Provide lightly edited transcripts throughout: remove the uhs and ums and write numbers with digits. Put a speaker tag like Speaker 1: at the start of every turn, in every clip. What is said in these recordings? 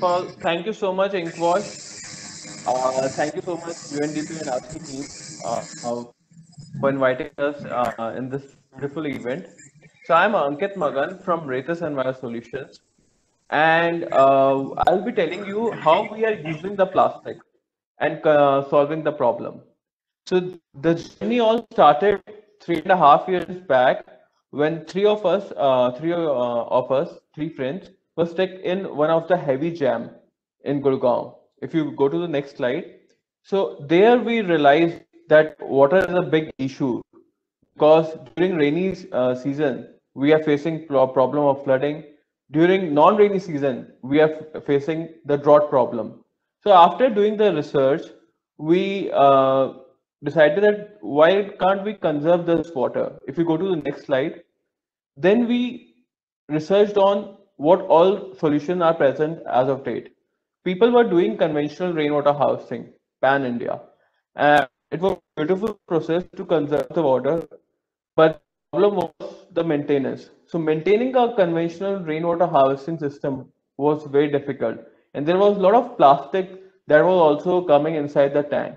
Speaker 1: all, thank you so much, Inkwash. Thank you so much, UNDP and ASCII team, for inviting us in this beautiful event. So I'm Ankit Magan from Ratus Enviro Solutions, and I'll be telling you how we are using the plastic and solving the problem. So the journey all started 3.5 years back when three friends, were stuck in one of the heavy jam in Gurgaon. If you go to the next slide, so there we realized that water is a big issue because during rainy season we are facing problem of flooding. During non-rainy season we are facing the drought problem. So after doing the research, we decided that why can't we conserve this water? If you go to the next slide, then we researched on what all solutions are present as of date. People were doing conventional rainwater harvesting, pan India, and it was a beautiful process to conserve the water, but the problem was the maintenance. So maintaining a conventional rainwater harvesting system was very difficult, and there was a lot of plastic that was also coming inside the tank.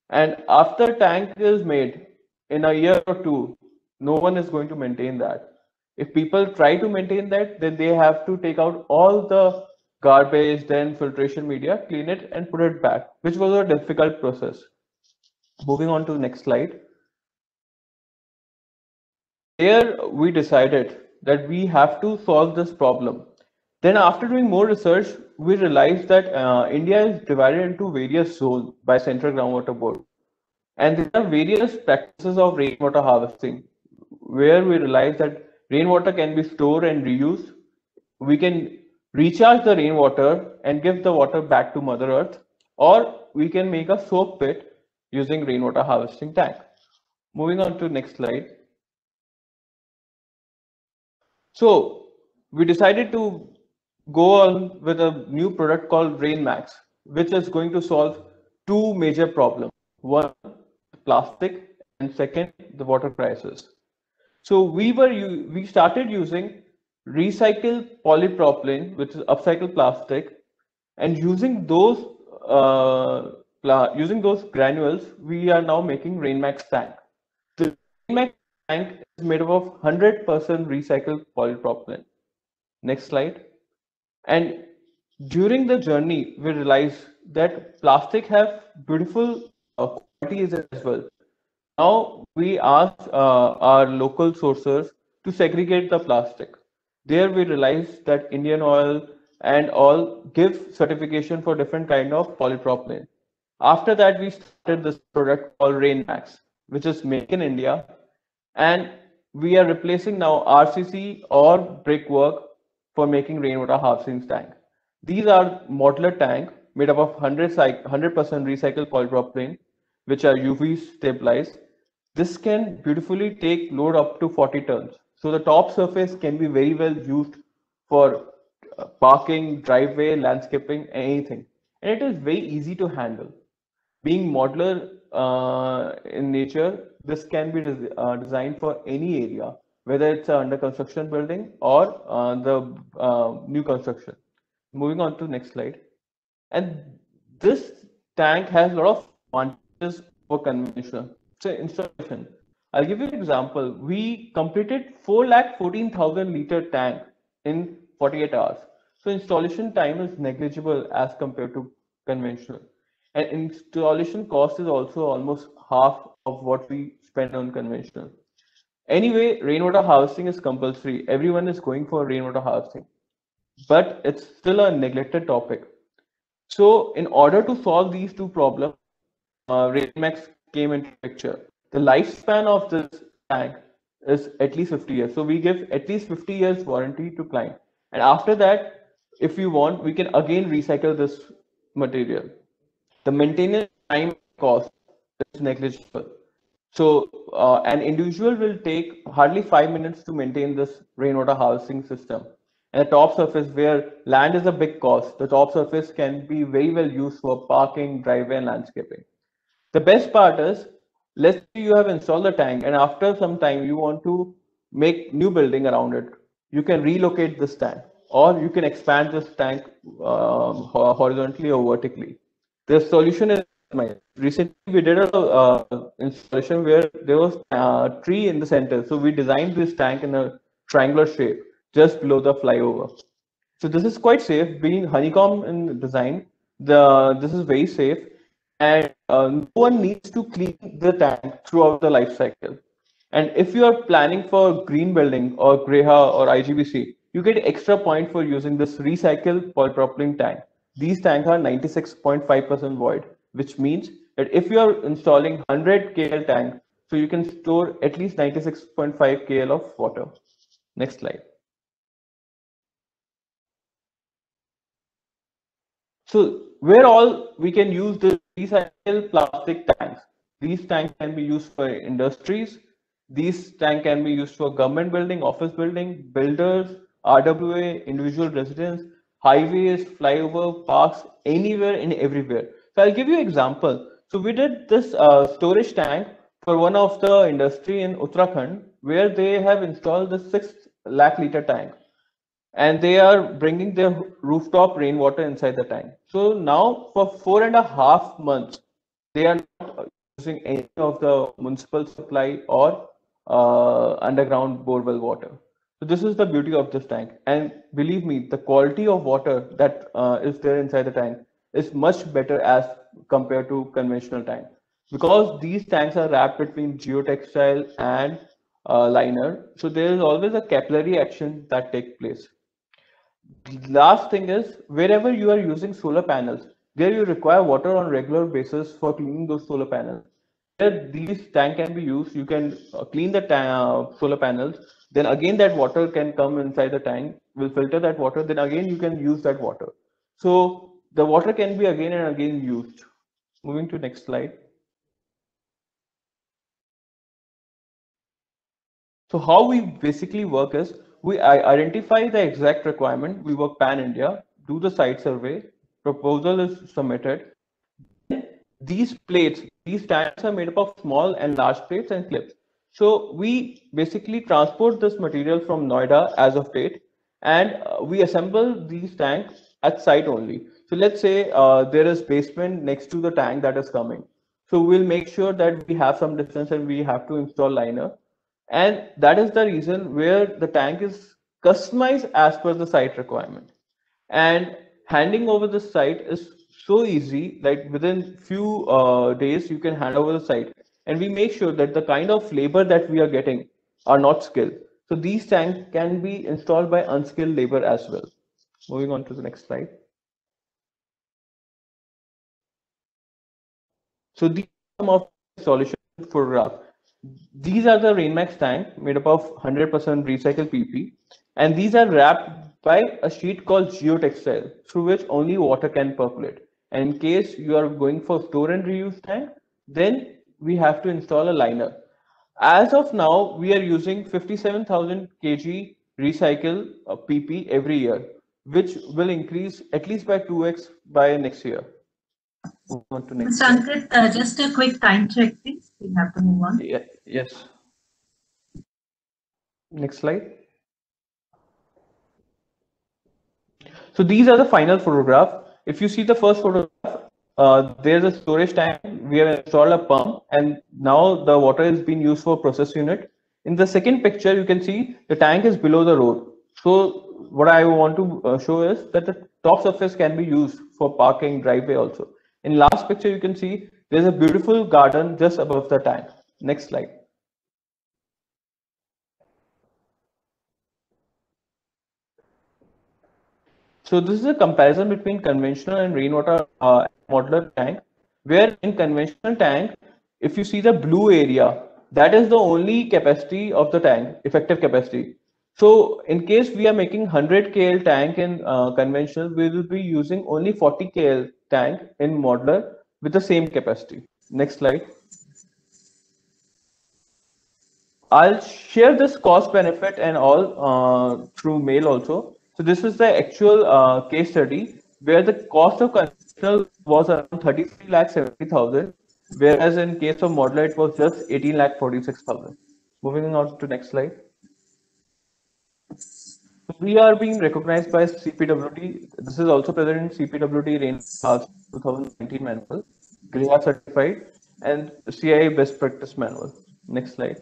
Speaker 1: And after tank is made in a year or two, no one is going to maintain that. If people try to maintain that, then they have to take out all the garbage, then filtration media, clean it and put it back, which was a difficult process. Moving on to the next slide. There we decided that we have to solve this problem. Then after doing more research, we realized that India is divided into various zones by Central Groundwater Board. And there are various practices of rainwater harvesting where we realize that rainwater can be stored and reused. We can recharge the rainwater and give the water back to Mother Earth, or we can make a soak pit using rainwater harvesting tank. Moving on to next slide. So we decided to go on with a new product called RainMax, which is going to solve two major problems. One, plastic, and second, the water crisis. So we started using recycled polypropylene, which is upcycled plastic, and using those granules, we are now making RainMax tank. The RainMax tank is made up of 100% recycled polypropylene. Next slide. And during the journey, we realized that plastic have beautiful qualities as well. Now we asked our local sources to segregate the plastic. There we realized that Indian Oil and all give certification for different kind of polypropylene. After that, we started this product called RainMax, which is made in India, and we are replacing now RCC or brickwork for making rainwater harvesting tank. These are modular tank made up of 100% recycled polypropylene, which are UV stabilized. This can beautifully take load up to 40 tons. So the top surface can be very well used for parking, driveway, landscaping, anything. And it is very easy to handle. Being modular in nature, this can be designed for any area, whether it's a under construction building or the new construction. Moving on to next slide. And this tank has a lot of advantages for conventional. So installation. I'll give you an example. We completed 4,14,000 liter tank in 48 hours. So installation time is negligible as compared to conventional. And installation cost is also almost half of what we spend on conventional. Anyway, rainwater harvesting is compulsory. Everyone is going for rainwater harvesting, but it's still a neglected topic. So in order to solve these two problems, RainMax came into picture. The lifespan of this tank is at least 50 years. So we give at least 50 years warranty to client. And after that, if you want, we can again recycle this material. The maintenance time cost is negligible. So an individual will take hardly 5 minutes to maintain this rainwater harvesting system. And the top surface where land is a big cost, the top surface can be very well used for parking, driveway, and landscaping. The best part is, let's say you have installed the tank and after some time you want to make new building around it. You can relocate this tank. or you can expand this tank horizontally or vertically. The solution is recently we did a installation where there was a tree in the center. So we designed this tank in a triangular shape just below the flyover. So this is quite safe. Being honeycomb in design, this is very safe, and no one needs to clean the tank throughout the life cycle. And if you are planning for green building or Greha or IGBC, you get extra point for using this recycled polypropylene tank. These tanks are 96.5% void, which means that if you are installing 100 KL tank, so you can store at least 96.5 KL of water. Next slide. So where all we can use the recycled plastic tanks. These tanks can be used for industries. These tanks can be used for government building, office building, builders, RWA, individual residents, highways, flyover, parks, anywhere and everywhere. So I'll give you an example. So we did this storage tank for one of the industry in Uttarakhand, where they have installed the 6 lakh liter tank, and they are bringing their rooftop rainwater inside the tank. So now for 4.5 months, they are not using any of the municipal supply or underground borewell water. So this is the beauty of this tank. And believe me, the quality of water that is there inside the tank is much better as compared to conventional tank, because these tanks are wrapped between geotextile and liner. So there is always a capillary action that takes place. Last thing is, wherever you are using solar panels, there you require water on regular basis for cleaning those solar panels. Where these tank can be used, you can clean the solar panels. Then again, that water can come inside the tank, will filter that water. Then again, you can use that water. So the water can be again and again used. Moving to next slide. So how we basically work is, we identify the exact requirement, we work pan-India, do the site survey, proposal is submitted. These plates, these tanks are made up of small and large plates and clips. So we basically transport this material from Noida as of date, and we assemble these tanks at site only. So let's say there is basement next to the tank that is coming. So we'll make sure that we have some distance and we have to install liner. And that is the reason where the tank is customized as per the site requirement. And handing over the site is so easy, like within few days you can hand over the site, and we make sure that the kind of labor that we are getting are not skilled. So these tanks can be installed by unskilled labor as well. Moving on to the next slide. So these are some of the solution photograph. These are the Rainmax tank made up of 100% recycled PP, and these are wrapped by a sheet called geotextile, through which only water can percolate. And in case you are going for store and reuse tank, then we have to install a liner. As of now, we are using 57,000 kg recycle PP every year, which will increase at least by 2x by next year. Move on to next
Speaker 2: Mr. Ankit, just a quick time check, please. We have to move on.
Speaker 1: Yeah, yes. Next slide. So these are the final photograph. If you see the first photograph, there's a storage tank. We have installed a pump, and now the water is being used for process unit. In the second picture, you can see the tank is below the road. So what I want to show is that the top surface can be used for parking, driveway also. In last picture, you can see there's a beautiful garden just above the tank. Next slide. So this is a comparison between conventional and rainwater modular tank, where in conventional tank, if you see the blue area, that is the only capacity of the tank, effective capacity. So in case we are making 100 KL tank in conventional, we will be using only 40 KL tank in modular with the same capacity. Next slide. I'll share this cost benefit and all through mail also. So this is the actual case study where the cost of conventional was around 33 lakh 70,000, whereas in case of modular it was just 18 lakh 46,000. Moving on to next slide. So we are being recognized by CPWD. This is also present in CPWD Rain 2019 manual, GREA certified, and CII best practice manual. Next slide.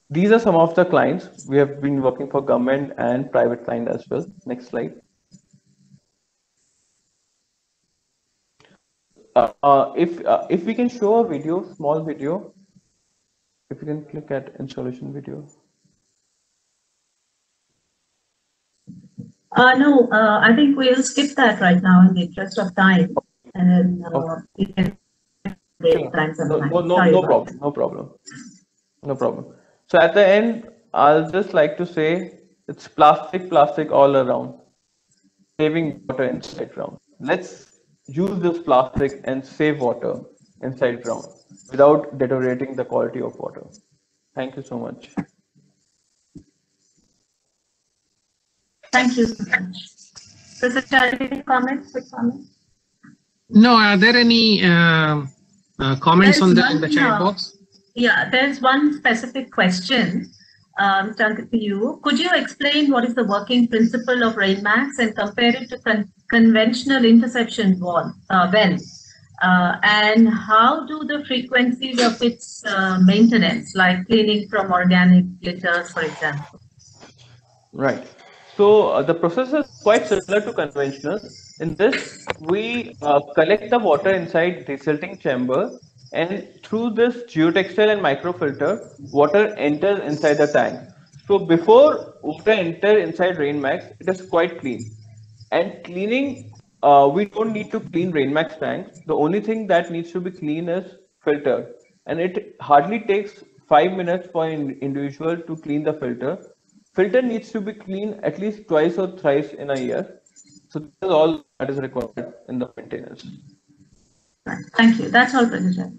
Speaker 1: These are some of the clients. We have been working for government and private client as well. Next slide. If we can show a video, small video, if you can click at installation video.
Speaker 2: No, I think we'll skip that right now in the interest of time, and then we can
Speaker 1: Sure.
Speaker 2: time sometime.
Speaker 1: No problem. No problem. No problem. So at the end, I'll just like to say it's plastic all around, saving water inside ground. Let's use this plastic and save water inside ground without deteriorating the quality of water. Thank you so much.
Speaker 2: Thank you so much. Professor, any comments? Quick comments?
Speaker 3: No, are there any comments in the chat box?
Speaker 2: Yeah, there's one specific question, Mr. to you. Could you explain what is the working principle of RainMax and compare it to conventional interception wells? And how do the frequencies of its maintenance, like cleaning from organic litters, for example?
Speaker 1: Right. So the process is quite similar to conventional. In this, we collect the water inside desalting chamber, and through this geotextile and microfilter, water enters inside the tank. So before water enter inside RainMax, it is quite clean. And cleaning, we don't need to clean RainMax tanks. The only thing that needs to be clean is filter, and it hardly takes 5 minutes for an individual to clean the filter. Filter needs to be cleaned at least twice or thrice in a year. So this is all that is required in the maintenance.
Speaker 2: Thank you. That's all, Professor.